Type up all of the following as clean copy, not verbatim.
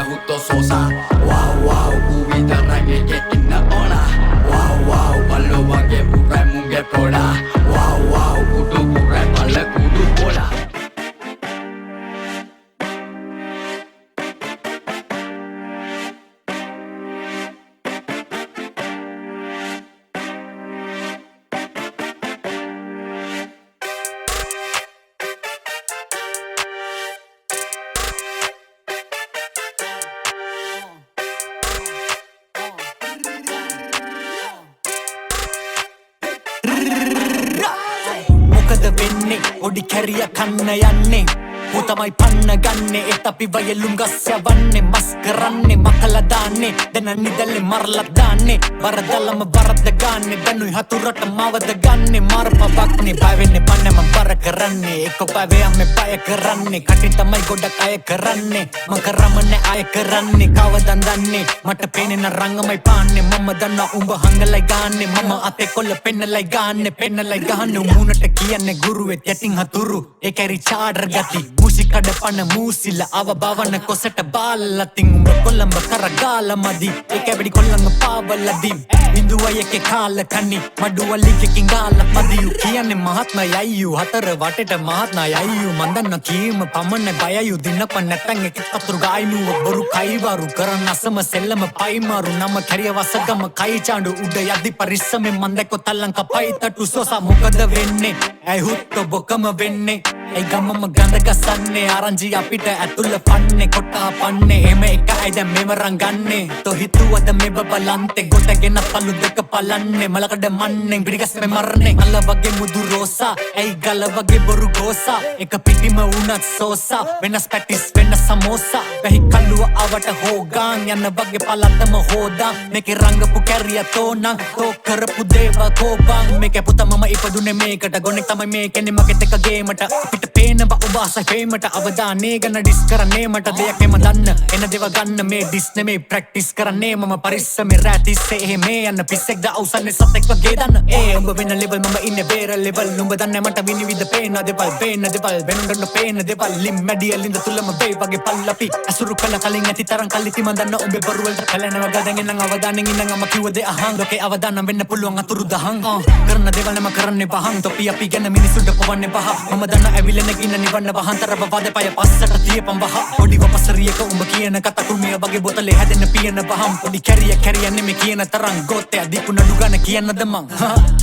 hutto sosa. Wow wow uvita range ketinna ona. Wow wow pallo wage purai munge poda. Wow wow kudu purai palla kudu pola. මොකද වෙන්නේ ඔඩි කැරිය කන්න යන්නේ පුතමයි පන්න ගන්නේ ඒත් අපි වයලුම් ගස් යවන්නේ මස් කරන්නේ මකලා දාන්නේ දැන් නිදල්ලේ මරලා දාන්නේ වරදලම වරද ගන්නේ දැනුයි හතුරට මවද ගන්නේ මාරපවක්නේ බය වෙන්නේ පන්නේ මම බර කරන්නේ එක්ක බය යන්නේ බය කරන්නේ කටින් තමයි ගොඩක් අය කරන්නේ මම කරමනේ අය කරන්නේ කවදන් දන්නේ මට පේන්නේ රංගමයි පාන්නේ මම දන්නා උඹ හංගලයි ගාන්නේ මම අතේ කොල්ල පෙන්නලයි ගාන්නේ පෙන්නලයි ගහන්නේ මුණට කියන්නේ ගුරුවෙත් යටින් හතුරු ඒ කැරි චාඩර් ගති මුසිකඩ පන මූසිල අව බවන කොසට බාලතින් උඹ කොල්ලඹ කරගාල මදි ඒ කැබඩි කොල්ලංග පාවලදි ඉන්දුවයි එකේ කාල කනි මඩුවලිකකින් ගාල මදියු කියන්නේ මහත්මයි අයියු හතර වටේට මහත්මයි අයියු මන් දන්න කීම පමණ බයයු දිනප නැත්තන් එක අතුරු ගායිනුව බොරු කයිවරු කරන අසම සෙල්ලම පයිමාරු නම කැරිය වසගම කයි චාඬු උඩ යද්දි පරිස්සමෙන් මන් දැක්කො තල්ලංක පයි තටු සෝසා මොකද වෙන්නේ ඇයි හුත්ත බොකම වෙන්නේ ඒ ගමම ගඳ ගසන්නේ ආරංචි අපිට ඇතුළ පන්නේ කොටා පන්නේ එහෙම එක ඇයිද මෙව රංගන්නේ තෝ හිතුවද මෙබ බලන්තේ ගොඩගෙන පළු දෙක පලන්නේ මලකඩ මන්නේ පිටිගස්මේ මරන්නේ අල්ල වගේ මුදු රෝසා ඇයි ගල වගේ බොරු ගෝසා එක පිටිම උනත් සෝසා වෙනස් පැටිස් වෙනස් සමෝසා වෙහි කල්ලුව අවට හෝගාන් යන්න වගේ පලතම හෝදා මේකේ රංගපු කැරිය තෝනං තෝ කරපු දේව කෝබං මේකේ පුත මම ඉපදුනේ මේකට ගොනෙක් තමයි මේකනේ මගෙත් එක ගේමට අපිට පේනව ඔබ ආස හේමට අවදානේ ගන්න ඩිස් කරන්නේ මට දෙයක් එම දන්න එන දේව ගන්න මේ ඩිස් නෙමේ ප්‍රැක්ටිස් කරන්නේ මම පරිස්සමේ රැටිස්සේ එහෙමේ යන්න පිස්සෙක්ද අවසන්නේ සතෙක් වගේ දන්න ඒ උඹ වෙන ලෙවල් මම ඉන්නේ වේර ලෙවල් නුඹ දන්නේ මට විනිවිද පේන දේවල් වෙනුන්ට පේන දේවල් ලිම් මැඩියලින්ද තුලම වේ වගේ පල්ලපි අසුරු කළ කලින් ඇති තරම් කල්ලිති මන් දන්න උඹේ බොරු වලට කලනවා ගදගෙන නම් අවදානෙන් ඉන්නම් අම කිව්ව දේ අහන් ලෝකේ අවදානම් වෙන්න පුළුවන් අතුරු දහන් කරන දේවල් නම කරන්නේ පහන් තොපි අපි ගැන මිනිසුන්ට පවන්නේ පහ මම දන්න ඇවිලෙන ගින්න නිවන්න වහන්තර බවද පය පස්සට තියපම් වහ පොඩි වපසරියක උඹ කියන කතා කුමිය වගේ බොතලේ හැදෙන්න පියන වහම් පොඩි කැරිය නෙමෙයි කියන තරම් ගොතේ දීපු නඩු ගන්න කියන්නද මං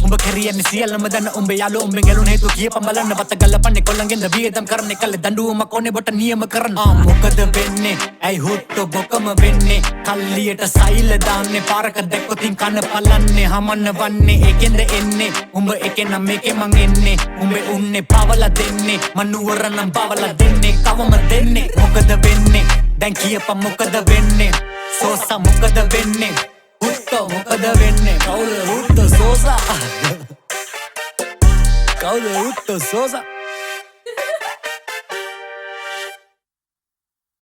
උඹ කැරියන්නේ සියල්ලම දන්න උඹ යාළුවෝ උඹෙන් ගැලුන හේතු කියපම් බලන්න බත ගල්ලපන්නේ කොල්ලන්ගෙන්ද වියදම් කරන්නේ කල්ලේ දඬුවමක් ඕනේ බොට නියම කරන්න මොකද වෙන්නේ ඇයි හුත්තෝ බොකම වෙන්නේ කල්ලියට සයිල දාන්නේ පාරක දැක්කොතින් කන පලන්නේ හමන්න වන්නේ ඒකෙන්ද එන්නේ උඹ එකේ නම් මේකේ මං එන්නේ උඹේ උන්නේ පවලා දෙන්නේ මනුවර නම් පවලා දෙන්නේ කවම දෙන්නේ මොකද වෙන්නේ දැන් කියපම් මොකද වෙන්නේ සෝසා මොකද වෙන්නේ හුත්තෝ මොකද වෙන්නේ කවුද හුත්තෝ සෝසා කවුද හුත්තෝ සෝසා